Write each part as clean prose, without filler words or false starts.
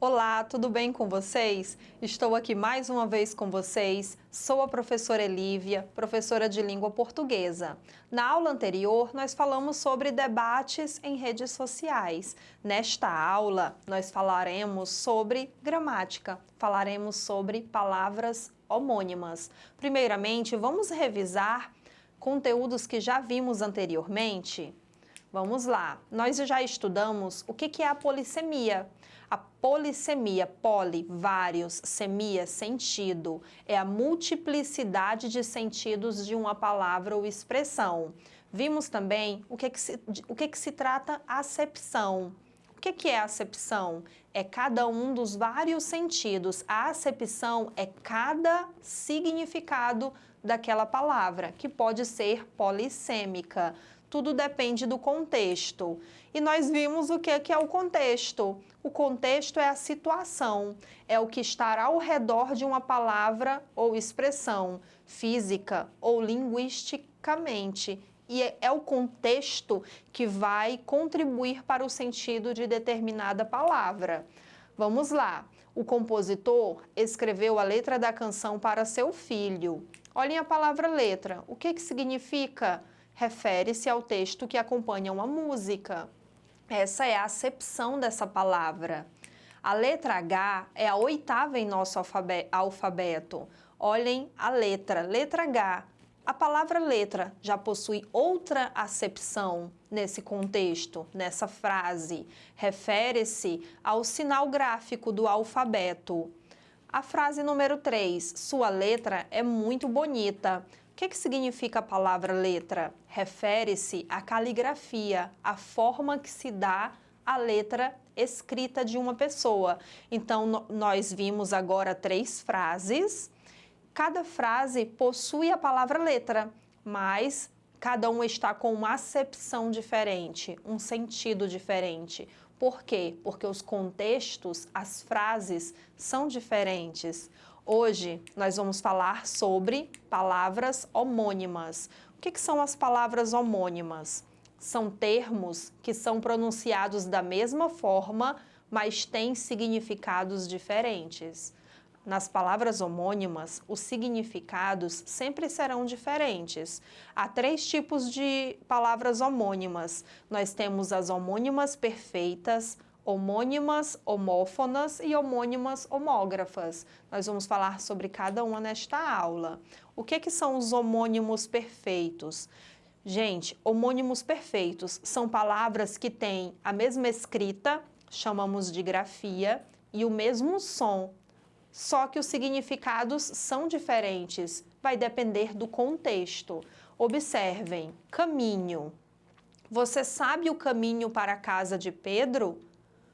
Olá, tudo bem com vocês? Estou aqui mais uma vez com vocês. Sou a professora Elívia, professora de língua portuguesa. Na aula anterior, nós falamos sobre debates em redes sociais. Nesta aula, nós falaremos sobre gramática, falaremos sobre palavras homônimas. Primeiramente, vamos revisar conteúdos que já vimos anteriormente. Vamos lá, nós já estudamos o que é a polissemia. A polissemia, poli, vários, semia, sentido, é a multiplicidade de sentidos de uma palavra ou expressão. Vimos também o que se trata acepção. O que é acepção? É cada um dos vários sentidos. A acepção é cada significado daquela palavra, que pode ser polissêmica. Tudo depende do contexto. E nós vimos o que é o contexto. O contexto é a situação, é o que está ao redor de uma palavra ou expressão, física ou linguisticamente. E é o contexto que vai contribuir para o sentido de determinada palavra. Vamos lá. O compositor escreveu a letra da canção para seu filho. Olhem a palavra letra. O que significa? Refere-se ao texto que acompanha uma música. Essa é a acepção dessa palavra. A letra H é a oitava em nosso alfabeto. Olhem a letra H. A palavra letra já possui outra acepção nesse contexto, nessa frase. Refere-se ao sinal gráfico do alfabeto. A frase número 3, sua letra é muito bonita. O que significa a palavra letra? Refere-se à caligrafia, à forma que se dá a letra escrita de uma pessoa. Então, nós vimos agora 3 frases. Cada frase possui a palavra letra, mas cada uma está com uma acepção diferente, um sentido diferente. Por quê? Porque os contextos, as frases são diferentes. Hoje, nós vamos falar sobre palavras homônimas. O que são as palavras homônimas? São termos que são pronunciados da mesma forma, mas têm significados diferentes. Nas palavras homônimas, os significados sempre serão diferentes. Há 3 tipos de palavras homônimas. Nós temos as homônimas perfeitas, homônimas homófonas e homônimas homógrafas. Nós vamos falar sobre cada uma nesta aula. O que são os homônimos perfeitos? Gente, homônimos perfeitos são palavras que têm a mesma escrita, chamamos de grafia, e o mesmo som. Só que os significados são diferentes, vai depender do contexto. Observem, caminho. Você sabe o caminho para a casa de Pedro?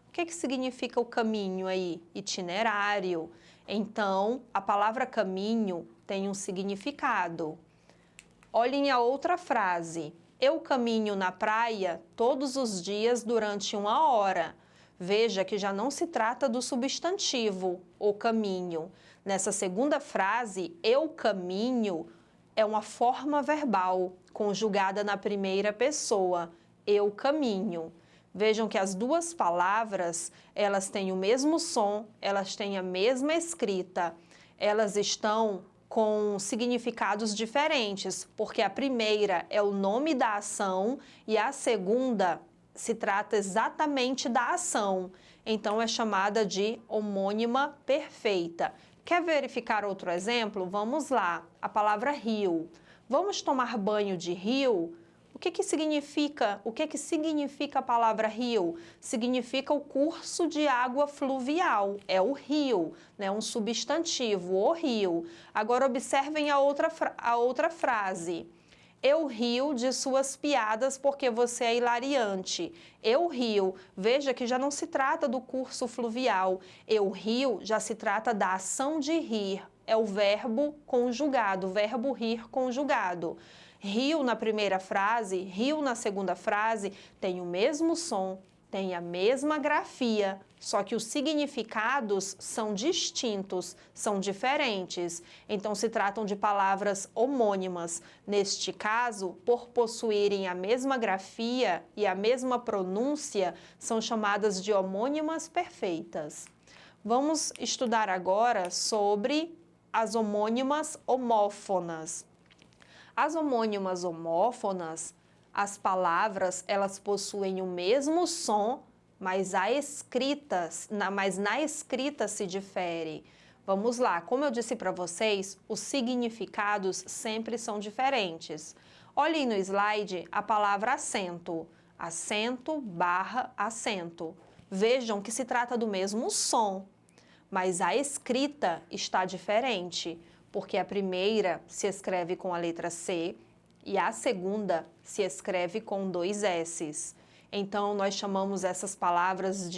O que significa o caminho aí? Itinerário. Então, a palavra caminho tem um significado. Olhem a outra frase. Eu caminho na praia todos os dias durante 1 hora. Veja que já não se trata do substantivo, o caminho. Nessa segunda frase, eu caminho é uma forma verbal, conjugada na primeira pessoa. Eu caminho. Vejam que as 2 palavras, elas têm o mesmo som, elas têm a mesma escrita. Elas estão com significados diferentes, porque a primeira é o nome da ação e a segunda se trata exatamente da ação. Então, é chamada de homônima perfeita. Quer verificar outro exemplo? Vamos lá. A palavra rio. Vamos tomar banho de rio? O que significa a palavra rio? Significa o curso de água fluvial, é o rio, né? Um substantivo, o rio. Agora observem a outra frase. Eu rio de suas piadas porque você é hilariante. Eu rio. Veja que já não se trata do curso fluvial. Eu rio já se trata da ação de rir. É o verbo conjugado, o verbo rir conjugado. Rio na primeira frase, rio na segunda frase, tem o mesmo som, tem a mesma grafia, só que os significados são distintos, são diferentes. Então, se tratam de palavras homônimas. Neste caso, por possuírem a mesma grafia e a mesma pronúncia, são chamadas de homônimas perfeitas. Vamos estudar agora sobre as homônimas homófonas. As homônimas homófonas, as palavras, elas possuem o mesmo som, mas na escrita se difere. Vamos lá, como eu disse para vocês, os significados sempre são diferentes. Olhem no slide a palavra acento, acento barra acento. Vejam que se trata do mesmo som, mas a escrita está diferente, porque a primeira se escreve com a letra C e a segunda se escreve com 2 S's. Então, nós chamamos essas palavras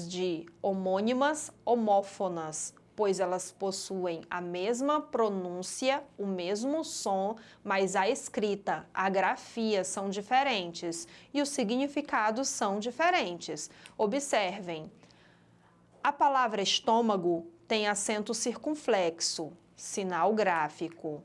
de homônimas homófonas, pois elas possuem a mesma pronúncia, o mesmo som, mas a escrita, a grafia são diferentes e os significados são diferentes. Observem, a palavra estômago tem acento circunflexo, sinal gráfico.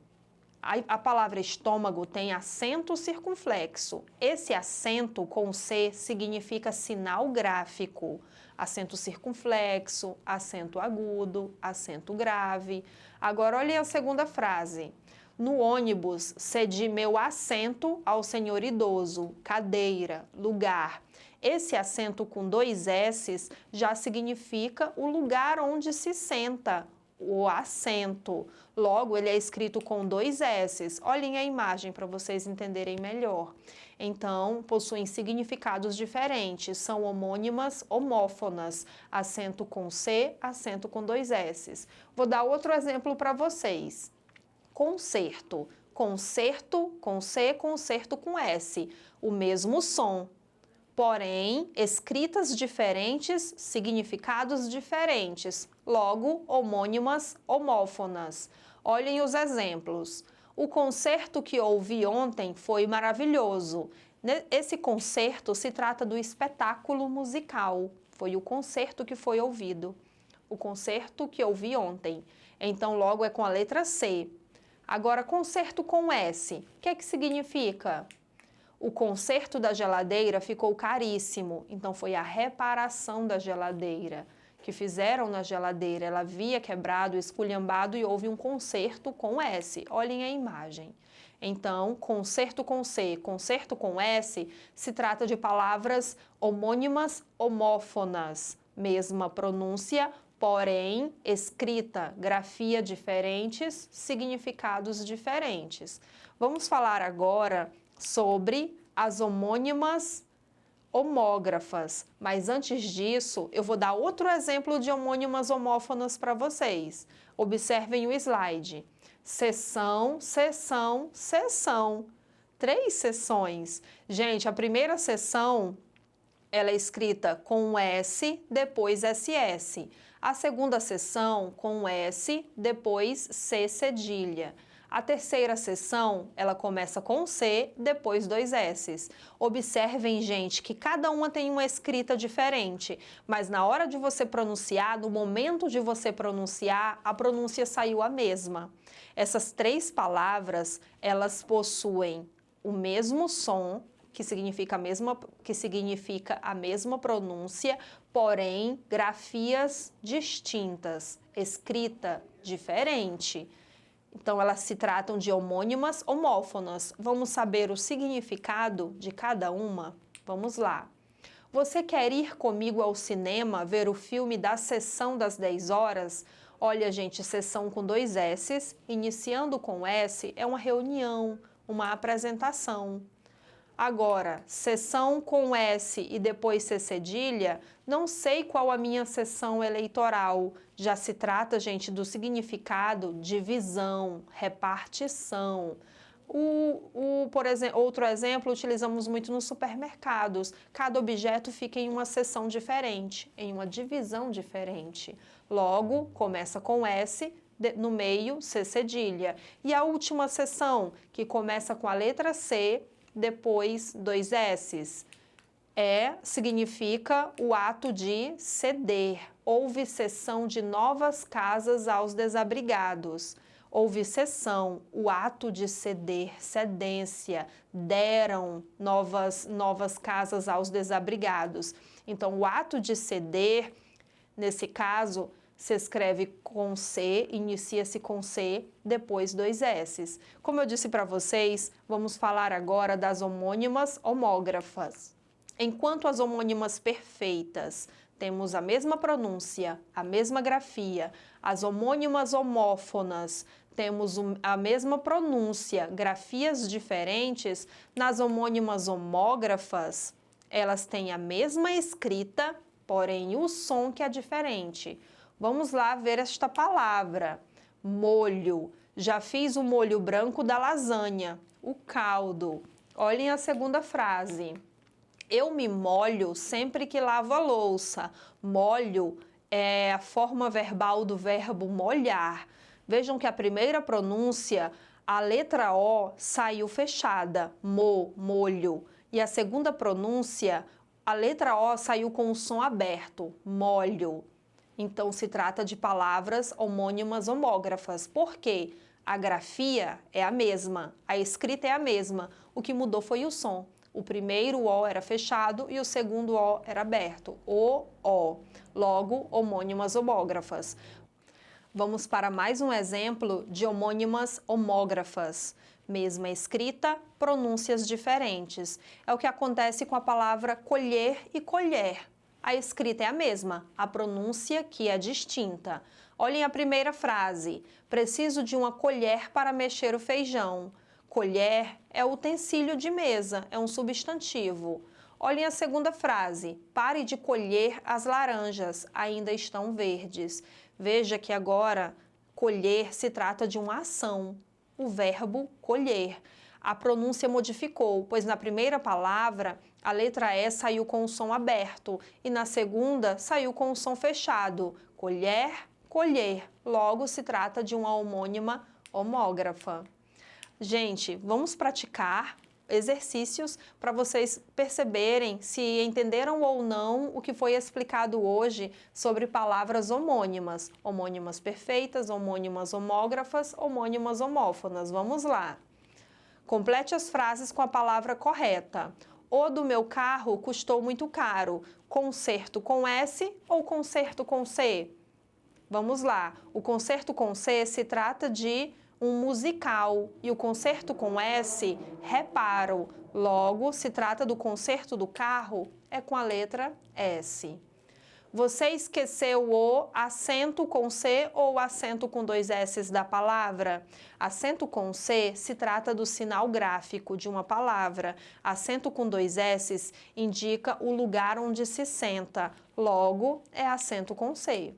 A palavra estômago tem acento circunflexo. Esse acento com C significa sinal gráfico. Acento circunflexo, acento agudo, acento grave. Agora, olhem a segunda frase. No ônibus, cedi meu assento ao senhor idoso, cadeira, lugar. Esse acento com 2 S's já significa o lugar onde se senta, o assento. Logo, ele é escrito com 2 S's. Olhem a imagem para vocês entenderem melhor. Então, possuem significados diferentes, são homônimas homófonas, acento com C, acento com 2 S's. Vou dar outro exemplo para vocês. Concerto, concerto com C, concerto com S, o mesmo som. Porém, escritas diferentes, significados diferentes, logo, homônimas homófonas. Olhem os exemplos. O concerto que ouvi ontem foi maravilhoso. Esse concerto se trata do espetáculo musical. Foi o concerto que foi ouvido. O concerto que ouvi ontem. Então, logo é com a letra C. Agora, concerto com S. O que é que significa? O conserto da geladeira ficou caríssimo, então foi a reparação da geladeira que fizeram na geladeira. Ela havia quebrado, esculhambado e houve um conserto com S. Olhem a imagem. Então, concerto com C, concerto com S, se trata de palavras homônimas homófonas, mesma pronúncia, porém, escrita, grafia diferentes, significados diferentes. Vamos falar agora sobre as homônimas homógrafas, mas antes disso, eu vou dar outro exemplo de homônimas homófonas para vocês. Observem o slide. Seção, seção, seção. 3 seções. Gente, a primeira seção, ela é escrita com um S, depois SS. A segunda seção com um S, depois C cedilha. A terceira seção, ela começa com C, depois 2 S's. Observem, gente, que cada uma tem uma escrita diferente, mas na hora de você pronunciar, no momento de você pronunciar, a pronúncia saiu a mesma. Essas 3 palavras, elas possuem o mesmo som, que significa a mesma pronúncia, porém, grafias distintas, escrita diferente. Então, elas se tratam de homônimas homófonas. Vamos saber o significado de cada uma? Vamos lá. Você quer ir comigo ao cinema ver o filme da sessão das 10 horas? Olha, gente, sessão com 2 S's, iniciando com S, é uma reunião, uma apresentação. Agora, sessão com S e depois C cedilha, não sei qual a minha sessão eleitoral. Já se trata, gente, do significado divisão, repartição. Por exemplo, outro exemplo, utilizamos muito nos supermercados. Cada objeto fica em uma seção diferente, em uma divisão diferente. Logo, começa com S, no meio, C cedilha. E a última seção, que começa com a letra C, depois 2 S's. Significa o ato de ceder. Houve cessão de novas casas aos desabrigados. Houve cessão, o ato de ceder, cedência, deram novas casas aos desabrigados. Então, o ato de ceder Nesse caso, se escreve com C, inicia-se com C, depois 2 S's. Como eu disse para vocês, vamos falar agora das homônimas homógrafas. Enquanto as homônimas perfeitas temos a mesma pronúncia, a mesma grafia, as homônimas homófonas temos a mesma pronúncia, grafias diferentes, nas homônimas homógrafas, elas têm a mesma escrita, porém o som que é diferente. Vamos lá ver esta palavra, molho. Já fiz o molho branco da lasanha, o caldo. Olhem a segunda frase. Eu me molho sempre que lavo a louça. Molho é a forma verbal do verbo molhar. Vejam que a primeira pronúncia, a letra O saiu fechada, molho. E a segunda pronúncia, a letra O saiu com o som aberto, molho. Então, se trata de palavras homônimas homógrafas. Por quê? A grafia é a mesma, a escrita é a mesma. O que mudou foi o som. O primeiro O era fechado e o segundo O era aberto. O. Logo, homônimas homógrafas. Vamos para mais um exemplo de homônimas homógrafas. Mesma escrita, pronúncias diferentes. É o que acontece com a palavra colher e colher. A escrita é a mesma, a pronúncia que é distinta. Olhem a primeira frase. Preciso de uma colher para mexer o feijão. Colher é utensílio de mesa, é um substantivo. Olhem a segunda frase. Pare de colher as laranjas, ainda estão verdes. Veja que agora, colher se trata de uma ação, o verbo colher. A pronúncia modificou, pois na primeira palavra, a letra E saiu com o som aberto e na segunda saiu com o som fechado. Colher, colher. Logo, se trata de uma homônima homógrafa. Gente, vamos praticar exercícios para vocês perceberem se entenderam ou não o que foi explicado hoje sobre palavras homônimas. Homônimas perfeitas, homônimas homógrafas, homônimas homófonas. Vamos lá. Complete as frases com a palavra correta. O do meu carro custou muito caro. Concerto com S ou concerto com C? Vamos lá. O concerto com C se trata de um musical e o concerto com S, reparo. Logo, se trata do concerto do carro, é com a letra S. Você esqueceu o acento com C ou acento com 2 S's da palavra? Acento com C se trata do sinal gráfico de uma palavra. Acento com 2 S's indica o lugar onde se senta. Logo, é acento com C.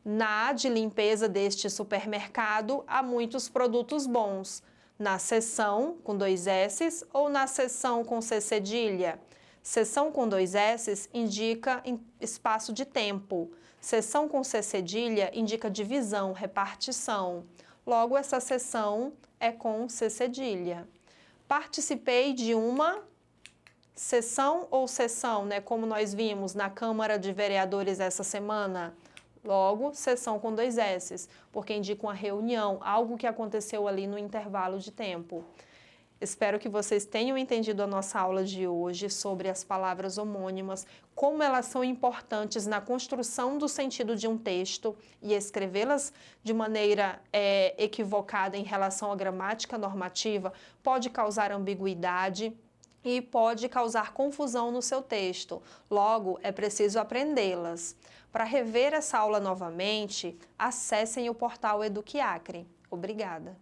Na de limpeza deste supermercado, há muitos produtos bons. Na seção, com 2 S's, ou na seção com C cedilha? Seção com 2 S's indica espaço de tempo. Seção com C cedilha indica divisão, repartição. Logo, essa seção é com C cedilha. Participei de uma sessão ou sessão, né? Como nós vimos na Câmara de Vereadores essa semana. Logo, sessão com 2 S's, porque indica uma reunião, algo que aconteceu ali no intervalo de tempo. Espero que vocês tenham entendido a nossa aula de hoje sobre as palavras homônimas, como elas são importantes na construção do sentido de um texto e escrevê-las de maneira equivocada em relação à gramática normativa pode causar ambiguidade e pode causar confusão no seu texto. Logo, é preciso aprendê-las. Para rever essa aula novamente, acessem o portal EduquiAcre. Obrigada.